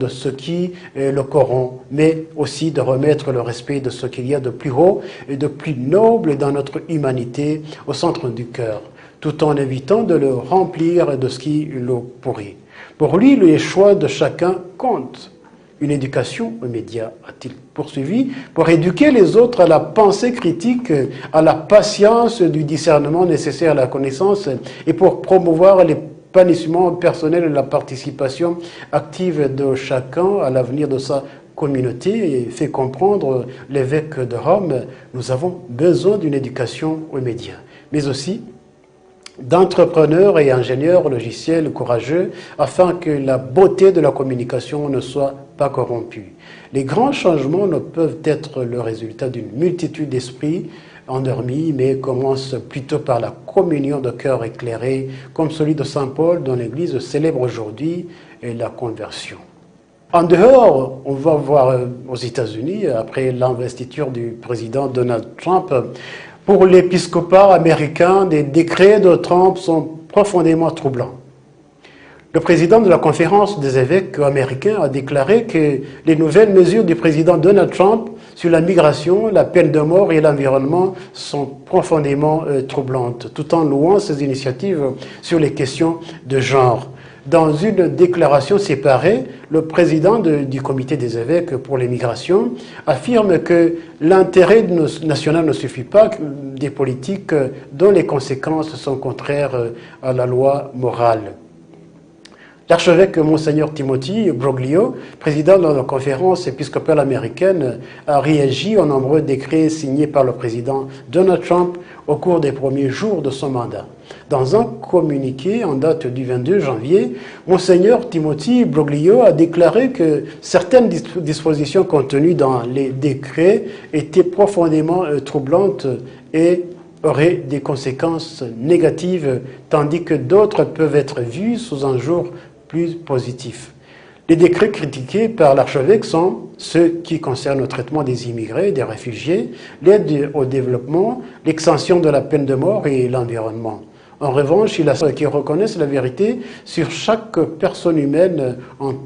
de ce qui le corrompt, mais aussi de remettre le respect de ce qu'il y a de plus haut et de plus noble dans notre humanité au centre du cœur, tout en évitant de le remplir de ce qui le pourrit. Pour lui, les choix de chacun comptent. Une éducation aux médias, a-t-il poursuivi, pour éduquer les autres à la pensée critique, à la patience du discernement nécessaire à la connaissance et pour promouvoir l'épanouissement personnel et la participation active de chacun à l'avenir de sa communauté et fait comprendre l'évêque de Rome, nous avons besoin d'une éducation aux médias, mais aussi d'entrepreneurs et ingénieurs logiciels courageux afin que la beauté de la communication ne soit pas corrompue. Les grands changements ne peuvent être le résultat d'une multitude d'esprits endormis, mais commencent plutôt par la communion de cœurs éclairés, comme celui de Saint Paul dont l'Église célèbre aujourd'hui la conversion. En dehors, on va voir aux États-Unis, après l'investiture du président Donald Trump, pour l'épiscopat américain, des décrets de Trump sont profondément troublants. Le président de la conférence des évêques américains a déclaré que les nouvelles mesures du président Donald Trump sur la migration, la peine de mort et l'environnement sont profondément troublantes, tout en louant ces initiatives sur les questions de genre. Dans une déclaration séparée, le président du comité des évêques pour les migrations affirme que l'intérêt national ne suffit pas des politiques dont les conséquences sont contraires à la loi morale. L'archevêque Monseigneur Timothy Broglio, président de la conférence épiscopale américaine, a réagi aux nombreux décrets signés par le président Donald Trump au cours des premiers jours de son mandat. Dans un communiqué en date du 22 janvier, Monseigneur Timothy Broglio a déclaré que certaines dispositions contenues dans les décrets étaient profondément troublantes et auraient des conséquences négatives, tandis que d'autres peuvent être vues sous un jour plus positif. Les décrets critiqués par l'archevêque sont ceux qui concernent le traitement des immigrés et des réfugiés, l'aide au développement, l'extension de la peine de mort et l'environnement. En revanche, il a ceux qui reconnaissent la vérité sur chaque personne humaine en